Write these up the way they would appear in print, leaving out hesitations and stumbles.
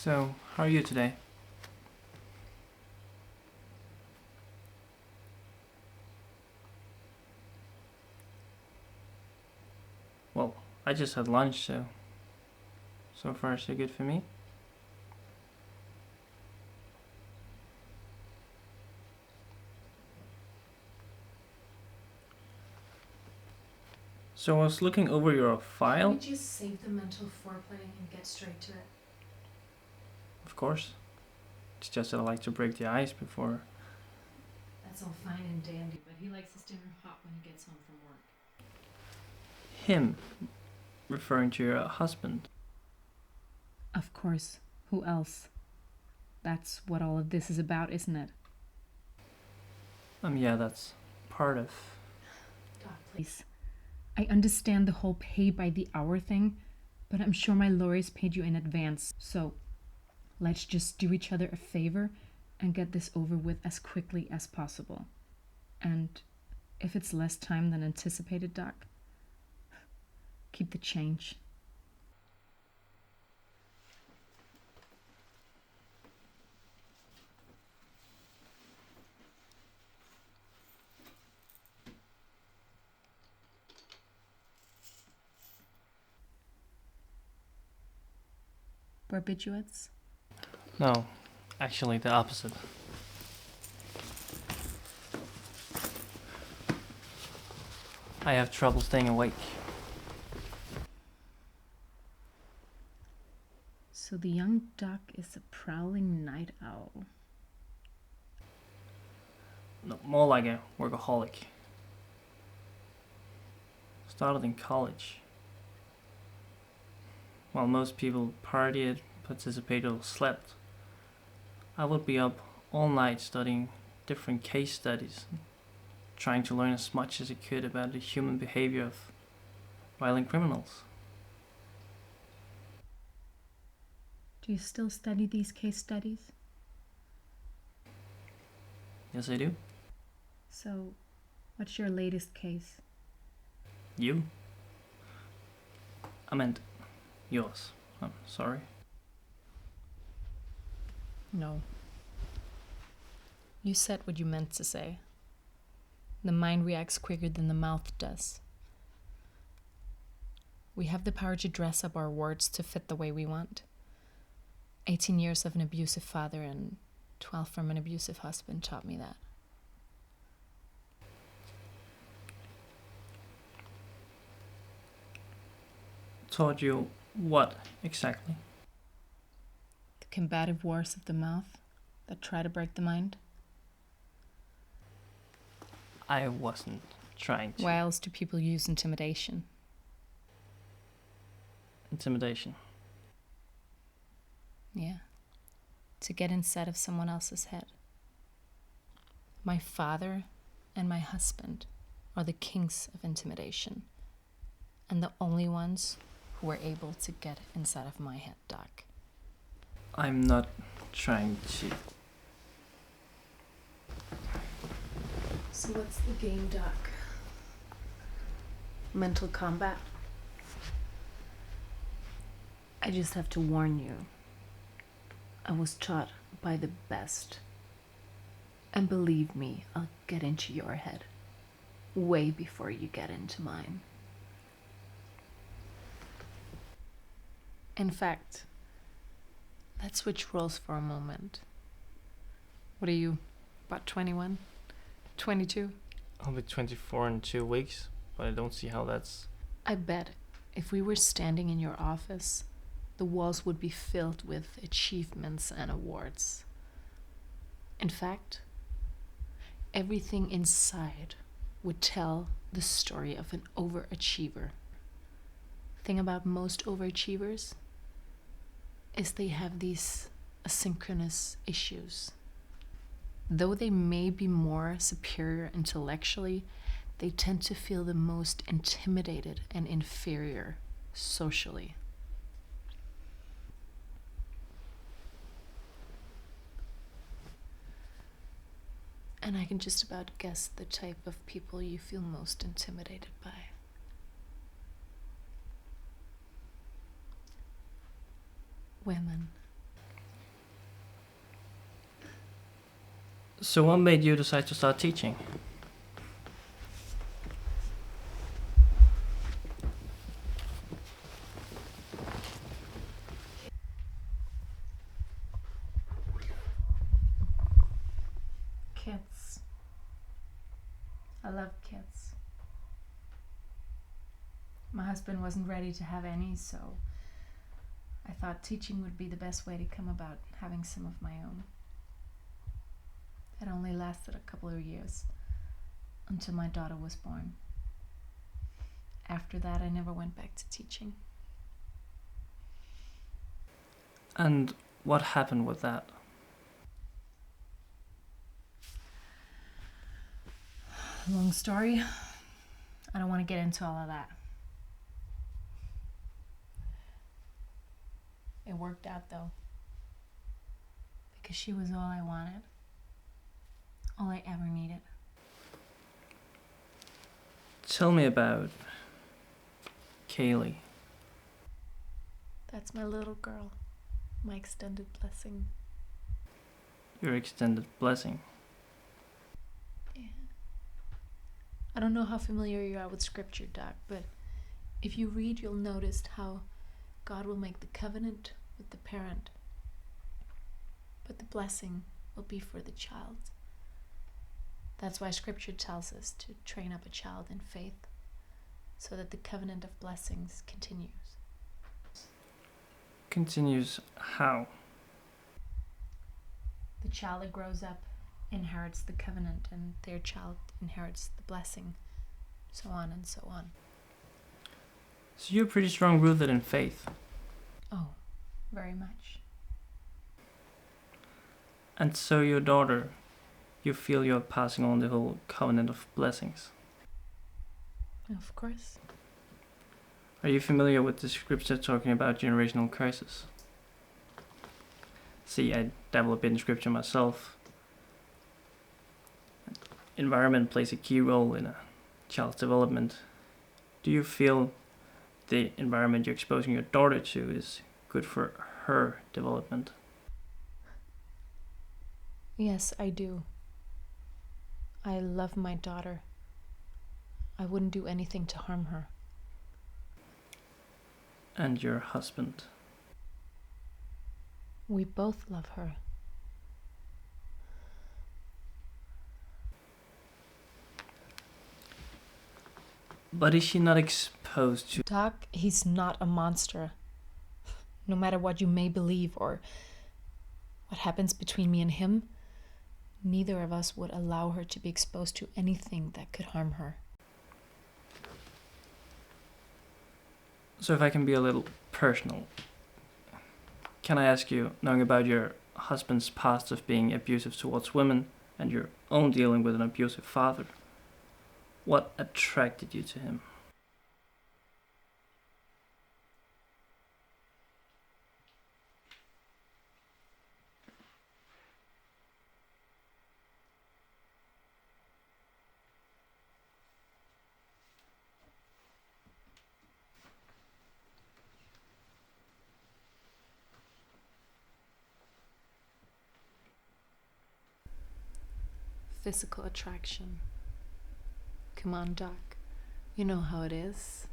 So, how are you today? Well, I just had lunch, so far so good for me. So I was looking over your Can file. we just save the mental foreplay and get straight to it? Of course. It's just that I like to break the ice before. That's all fine and dandy, but he likes his dinner hot when he gets home from work. Him, referring to your husband. Of course. Who else? That's what all of this is about, isn't it? Yeah, that's part of. God, please. I understand the whole pay by the hour thing, but I'm sure my lawyers paid you in advance, so let's just do each other a favor and get this over with as quickly as possible. And if it's less time than anticipated, Doc, keep the change. Barbiturates? No, actually, the opposite. I have trouble staying awake. So the young Doc is a prowling night owl. No, more like a workaholic. Started in college. While most people partied, participated, or slept, I would be up all night studying different case studies, trying to learn as much as I could about the human behavior of violent criminals. Do you still study these case studies? Yes, I do. So, what's your latest case? You? I meant yours. I'm sorry. No. You said what you meant to say. The mind reacts quicker than the mouth does. We have the power to dress up our words to fit the way we want. 18 years of an abusive father and 12 from an abusive husband taught me that. Taught you what exactly? The combative wars of the mouth that try to break the mind. I wasn't trying to. Why else do people use intimidation? Intimidation. Yeah. To get inside of someone else's head. My father and my husband are the kings of intimidation, and the only ones who were able to get inside of my head, Doc. I'm not trying to. So what's the game, Doc? Mental combat? I just have to warn you. I was taught by the best. And believe me, I'll get into your head way before you get into mine. In fact, let's switch roles for a moment. What are you, about 21? 22? I'll be 24 in 2 weeks, but I don't see how that's. I bet if we were standing in your office, the walls would be filled with achievements and awards. In fact, everything inside would tell the story of an overachiever. Thing about most overachievers is they have these asynchronous issues. Though they may be more superior intellectually, they tend to feel the most intimidated and inferior socially. And I can just about guess the type of people you feel most intimidated by. Women. So what made you decide to start teaching? Kids. I love kids. My husband wasn't ready to have any, so I thought teaching would be the best way to come about having some of my own. It only lasted a couple of years until my daughter was born. After that, I never went back to teaching. And what happened with that? Long story. I don't want to get into all of that. It worked out though, because she was all I wanted, all I ever needed. Tell me about Kaylee. That's my little girl, my extended blessing. Your extended blessing. Yeah. I don't know how familiar you are with scripture, Doc, but if you read, you'll notice how God will make the covenant with the parent, but the blessing will be for the child. That's why scripture tells us to train up a child in faith, so that the covenant of blessings continues. Continues how? The child that grows up inherits the covenant, and their child inherits the blessing, so on and so on. So you're pretty strong rooted in faith. Oh, very much. And so your daughter, you feel you're passing on the whole covenant of blessings. Of course. Are you familiar with the scripture talking about generational curses? See, I dabble a bit in scripture myself. Environment plays a key role in a child's development. Do you feel the environment you're exposing your daughter to is good for her development? Yes, I do. I love my daughter. I wouldn't do anything to harm her. And your husband? We both love her. But is she not exposed to... Doc, he's not a monster. No matter what you may believe or what happens between me and him, neither of us would allow her to be exposed to anything that could harm her. So if I can be a little personal, can I ask you, knowing about your husband's past of being abusive towards women and your own dealing with an abusive father, what attracted you to him? Physical attraction. Come on, Doc. You know how it is.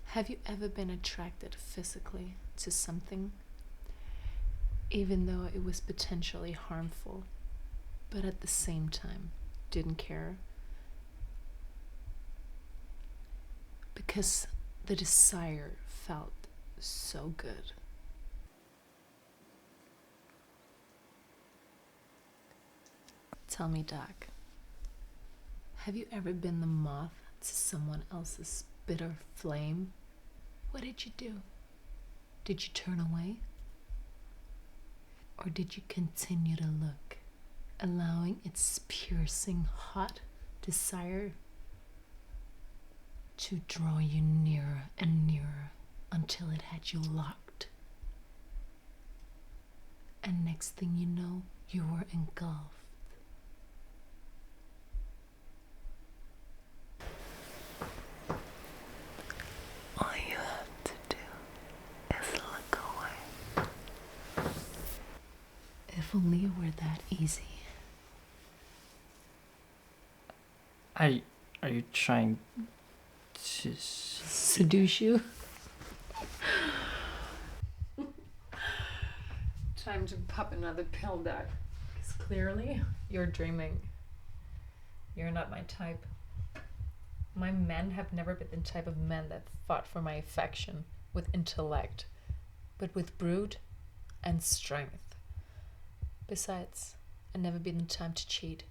Have you ever been attracted physically to something, even though it was potentially harmful, but at the same time didn't care? Because the desire felt so good. Tell me, Doc, have you ever been the moth to someone else's bitter flame? What did you do? Did you turn away? Or did you continue to look, allowing its piercing hot desire to draw you nearer and nearer until it had you locked? And next thing you know, you were engulfed. All you have to do is look away. If If only it were that easy. Are you trying to Seduce you? Time to pop another pill, Doc. Because clearly, you're dreaming. You're not my type. My men have never been the type of men that fought for my affection with intellect, but with brute and strength. Besides, I've never been the type to cheat,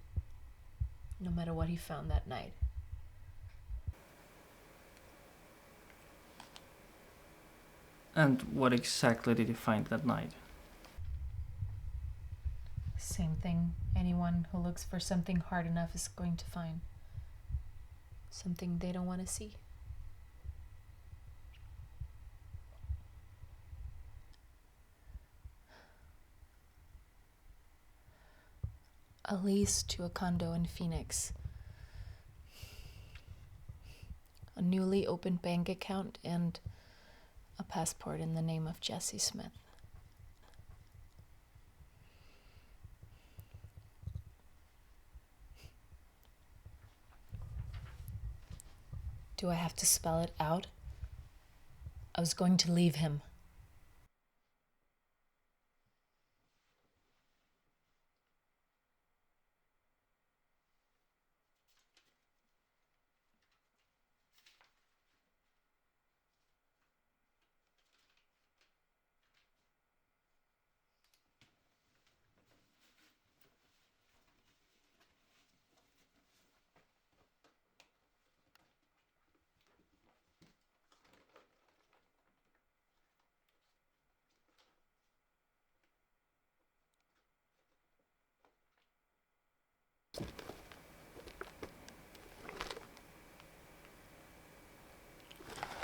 no matter what he found that night. And what exactly did you find that night? Same thing anyone who looks for something hard enough is going to find. Something they don't want to see. A lease to a condo in Phoenix. A newly opened bank account and a passport in the name of Jesse Smith. Do I have to spell it out? I was going to leave him.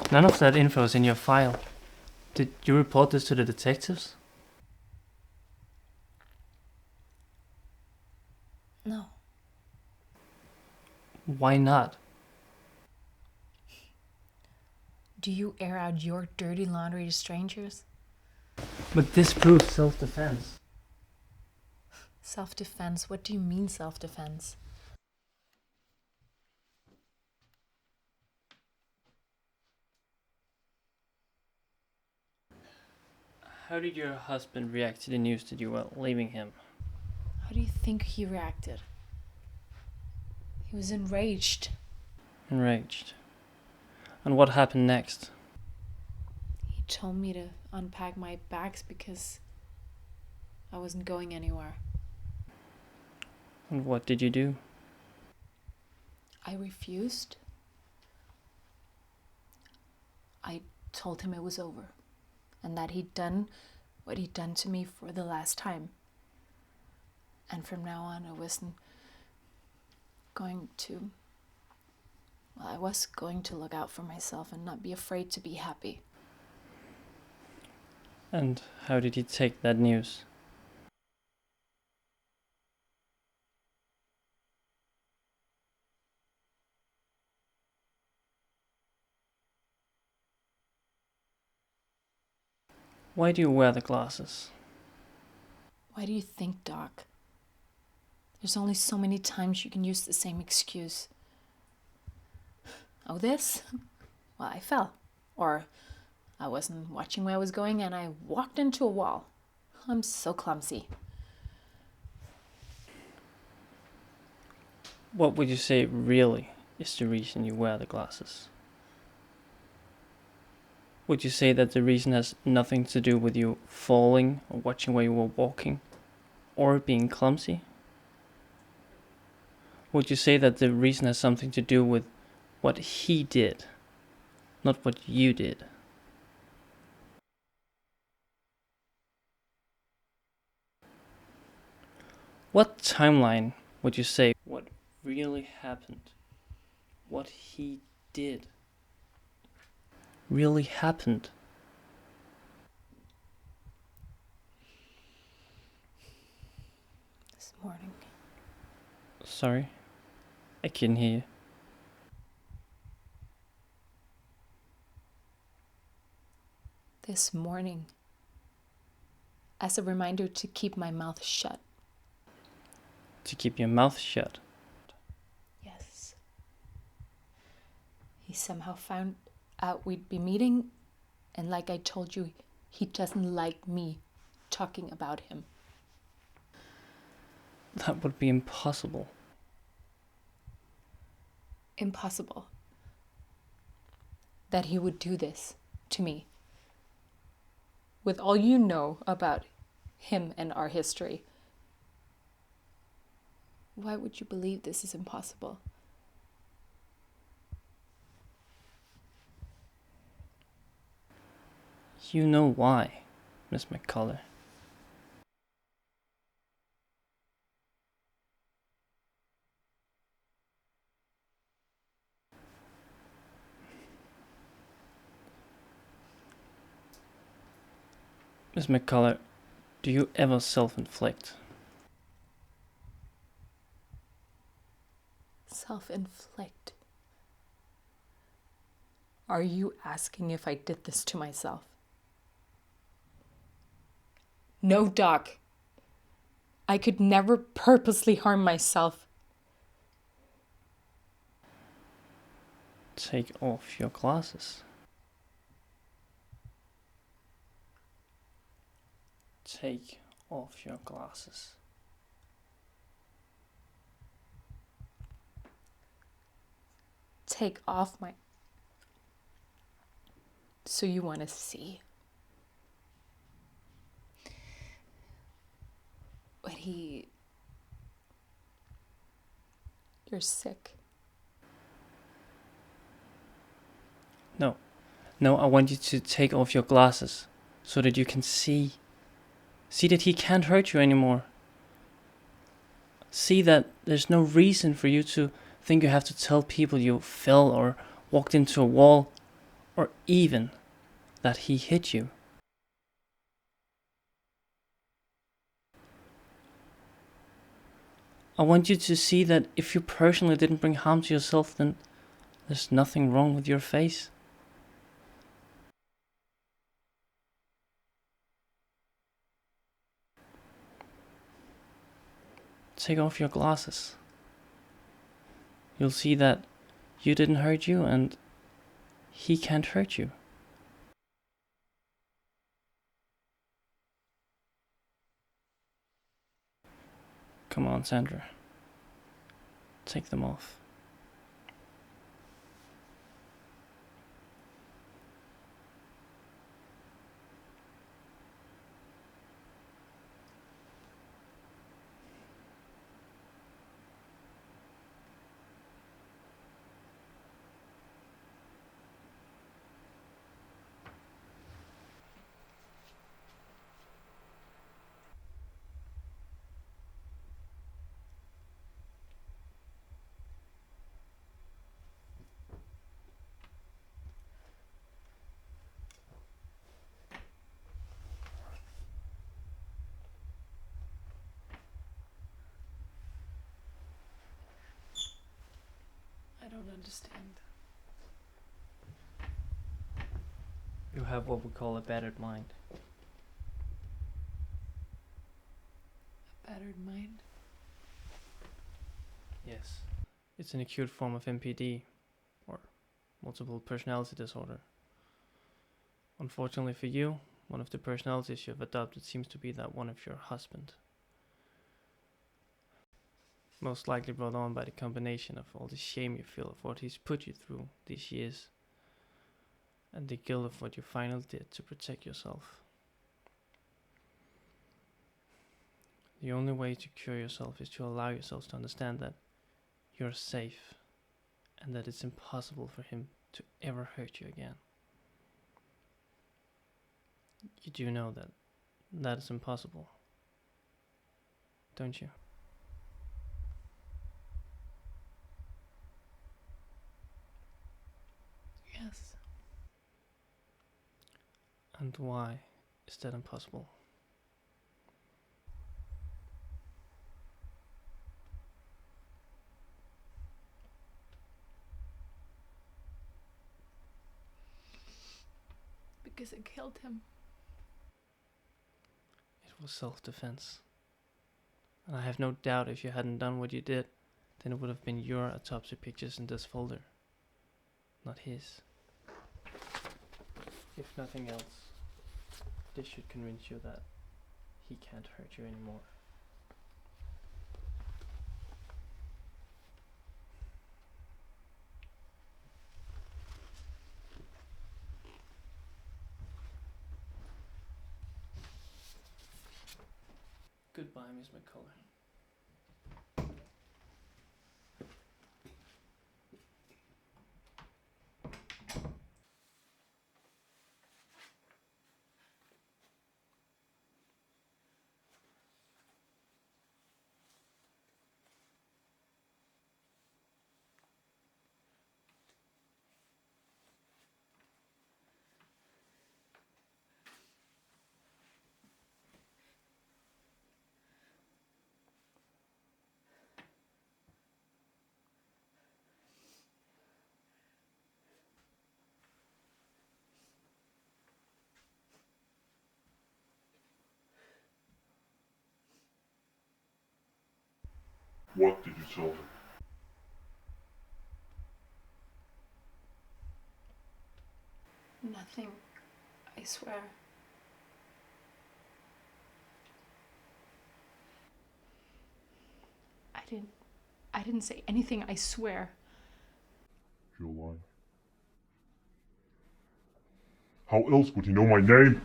None of that info is in your file. Did you report this to the detectives? No. Why not? Do you air out your dirty laundry to strangers? But this proves self-defense. Self-defense? What do you mean self-defense? How did your husband react to the news that you were leaving him? How do you think he reacted? He was enraged. Enraged. And what happened next? He told me to unpack my bags because I wasn't going anywhere. And what did you do? I refused. I told him it was over and that he'd done what he'd done to me for the last time. And from now on, I wasn't going to... Well, I was going to look out for myself and not be afraid to be happy. And how did he take that news? Why do you wear the glasses? Why do you think, Doc? There's only so many times you can use the same excuse. Oh, this? Well, I fell. Or I wasn't watching where I was going and I walked into a wall. I'm so clumsy. What would you say really is the reason you wear the glasses? Would you say that the reason has nothing to do with you falling or watching where you were walking or being clumsy? Would you say that the reason has something to do with what he did, not what you did? What timeline would you say what really happened, what he did, really happened? This morning. Sorry, I couldn't hear you. This morning. as a reminder to keep my mouth shut. To keep your mouth shut? Yes. He somehow found out we'd be meeting, and like I told you, he doesn't like me talking about him. That would be impossible. Impossible. That he would do this to me. With all you know about him and our history, why would you believe this is impossible? You know why, Miss McCullough. Miss McCullough, do you ever self-inflict? Self-inflict? Are you asking if I did this to myself? No, Doc. I could never purposely harm myself. Take off your glasses. Take off your glasses. Take off my... So you want to see? But You're sick. No, I want you to take off your glasses so that you can see. See that he can't hurt you anymore. See that there's no reason for you to think you have to tell people you fell or walked into a wall, or even that he hit you. I want you to see that if you personally didn't bring harm to yourself, then there's nothing wrong with your face. Take off your glasses. You'll see that you didn't hurt you and he can't hurt you. Come on, Sandra. Take them off. I don't understand. You have what we call a battered mind. A battered mind? Yes. It's an acute form of MPD, or multiple personality disorder. Unfortunately for you, one of the personalities you have adopted seems to be that one of your husband. Most likely brought on by the combination of all the shame you feel of what he's put you through these years, and the guilt of what you finally did to protect yourself. The only way to cure yourself is to allow yourself to understand that you're safe, and that it's impossible for him to ever hurt you again. You do know that that is impossible, don't you? Yes. And why is that impossible? Because I killed him. It for self-defense. And I have no doubt if you hadn't done what you did, then it would have been your autopsy pictures in this folder, not his. If nothing else, this should convince you that he can't hurt you anymore. Goodbye, Miss McCullough. What did you tell him? Nothing, I swear. I didn't say anything, I swear. You're lying. How else would he know my name?